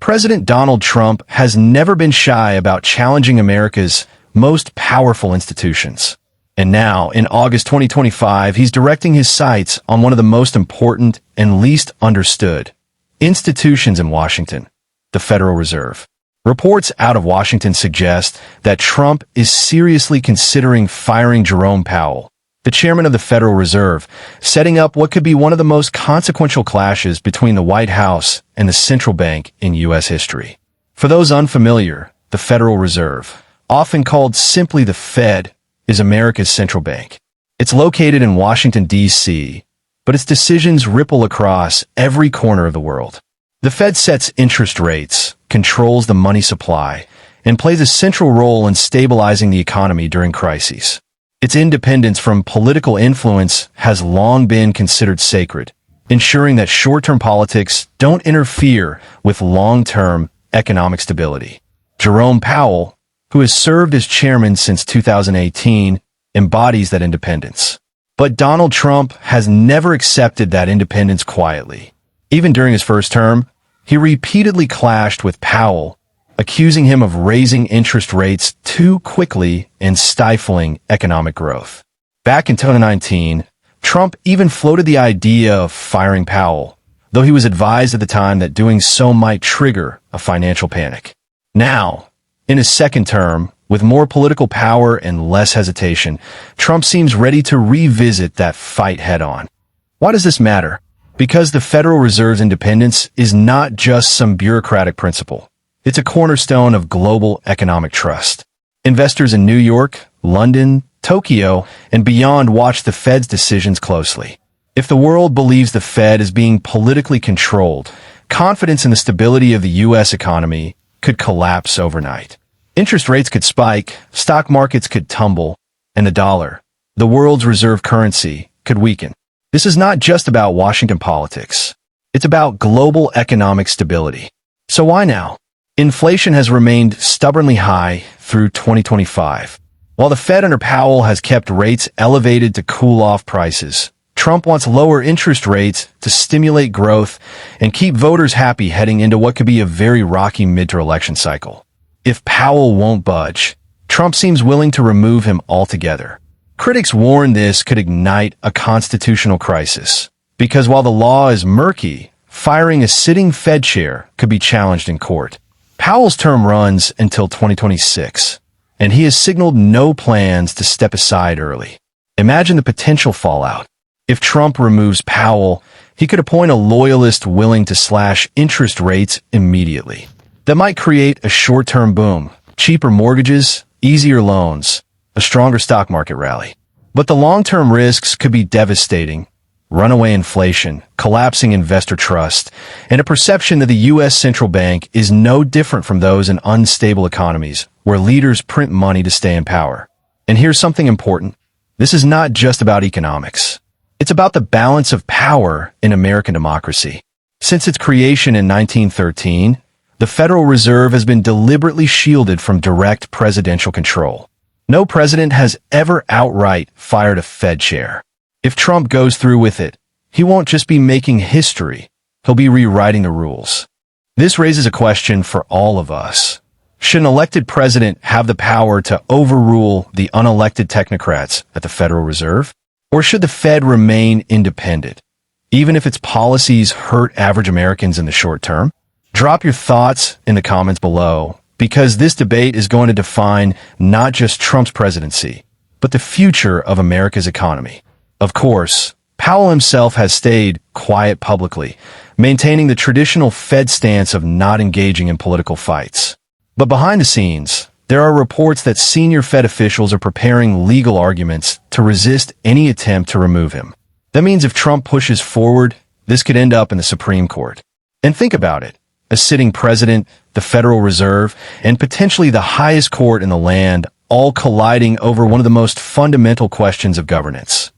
President Donald Trump has never been shy about challenging America's most powerful institutions. And now, in August 2025, he's directing his sights on one of the most important and least understood institutions in Washington, the Federal Reserve. Reports out of Washington suggest that Trump is seriously considering firing Jerome Powell, the chairman of the Federal Reserve, setting up what could be one of the most consequential clashes between the White House and the central bank in U.S. history. For those unfamiliar, the Federal Reserve, often called simply the Fed, is America's central bank. It's located in Washington, D.C., but its decisions ripple across every corner of the world. The Fed sets interest rates, controls the money supply, and plays a central role in stabilizing the economy during crises. Its independence from political influence has long been considered sacred, ensuring that short-term politics don't interfere with long-term economic stability. Jerome Powell, who has served as chairman since 2018, embodies that independence. But Donald Trump has never accepted that independence quietly. Even during his first term, he repeatedly clashed with Powell, accusing him of raising interest rates too quickly and stifling economic growth. Back in 2019, Trump even floated the idea of firing Powell, though he was advised at the time that doing so might trigger a financial panic. Now, in his second term, with more political power and less hesitation, Trump seems ready to revisit that fight head-on. Why does this matter? Because the Federal Reserve's independence is not just some bureaucratic principle. It's a cornerstone of global economic trust. Investors in New York, London, Tokyo, and beyond watch the Fed's decisions closely. If the world believes the Fed is being politically controlled, confidence in the stability of the U.S. economy could collapse overnight. Interest rates could spike, stock markets could tumble, and the dollar, the world's reserve currency, could weaken. This is not just about Washington politics. It's about global economic stability. So why now? Inflation has remained stubbornly high through 2025. While the Fed under Powell has kept rates elevated to cool off prices, Trump wants lower interest rates to stimulate growth and keep voters happy heading into what could be a very rocky midterm election cycle. If Powell won't budge, Trump seems willing to remove him altogether. Critics warn this could ignite a constitutional crisis, because while the law is murky, firing a sitting Fed chair could be challenged in court. Powell's term runs until 2026, and he has signaled no plans to step aside early. Imagine the potential fallout. If Trump removes Powell, he could appoint a loyalist willing to slash interest rates immediately. That might create a short-term boom, cheaper mortgages, easier loans, a stronger stock market rally. But the long-term risks could be devastating. Runaway inflation, collapsing investor trust, and a perception that the U.S. central bank is no different from those in unstable economies where leaders print money to stay in power. And here's something important. This is not just about economics. It's about the balance of power in American democracy. Since its creation in 1913, the Federal Reserve has been deliberately shielded from direct presidential control. No president has ever outright fired a Fed chair. If Trump goes through with it, he won't just be making history, he'll be rewriting the rules. This raises a question for all of us. Should an elected president have the power to overrule the unelected technocrats at the Federal Reserve? Or should the Fed remain independent, even if its policies hurt average Americans in the short term? Drop your thoughts in the comments below, because this debate is going to define not just Trump's presidency, but the future of America's economy. Of course, Powell himself has stayed quiet publicly, maintaining the traditional Fed stance of not engaging in political fights. But behind the scenes, there are reports that senior Fed officials are preparing legal arguments to resist any attempt to remove him. That means if Trump pushes forward, this could end up in the Supreme Court. And think about it. A sitting president, the Federal Reserve, and potentially the highest court in the land, all colliding over one of the most fundamental questions of governance.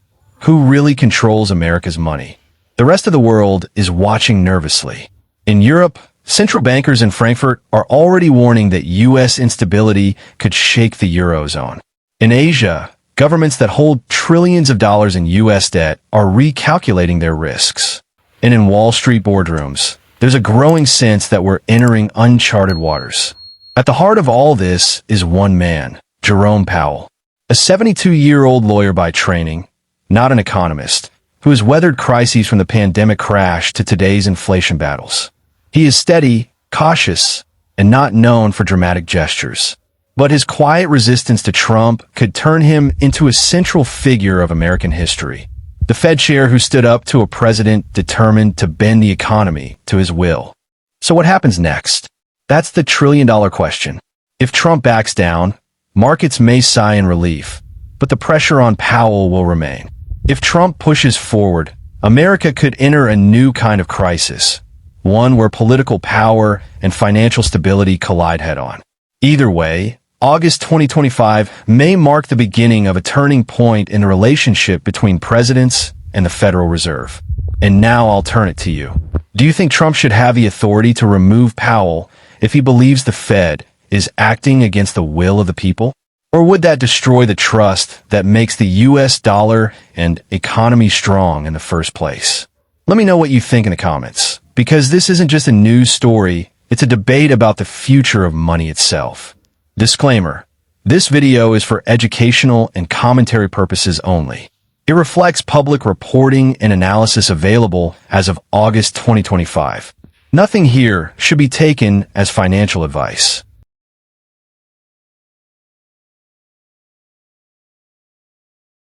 Who really controls America's money? The rest of the world is watching nervously. In Europe, central bankers in Frankfurt are already warning that U.S. instability could shake the Eurozone. In Asia, governments that hold trillions of dollars in U.S. debt are recalculating their risks. And in Wall Street boardrooms, there's a growing sense that we're entering uncharted waters. At the heart of all this is one man, Jerome Powell, a 72-year-old lawyer by training, not an economist, who has weathered crises from the pandemic crash to today's inflation battles. He is steady, cautious, and not known for dramatic gestures. But his quiet resistance to Trump could turn him into a central figure of American history. The Fed chair who stood up to a president determined to bend the economy to his will. So what happens next? That's the trillion-dollar question. If Trump backs down, markets may sigh in relief, but the pressure on Powell will remain. If Trump pushes forward, America could enter a new kind of crisis, one where political power and financial stability collide head-on. Either way, August 2025 may mark the beginning of a turning point in the relationship between presidents and the Federal Reserve. And now I'll turn it to you. Do you think Trump should have the authority to remove Powell if he believes the Fed is acting against the will of the people? Or would that destroy the trust that makes the U.S. dollar and economy strong in the first place? Let me know what you think in the comments, because this isn't just a news story, it's a debate about the future of money itself. Disclaimer: this video is for educational and commentary purposes only. It reflects public reporting and analysis available as of August 2025. Nothing here should be taken as financial advice.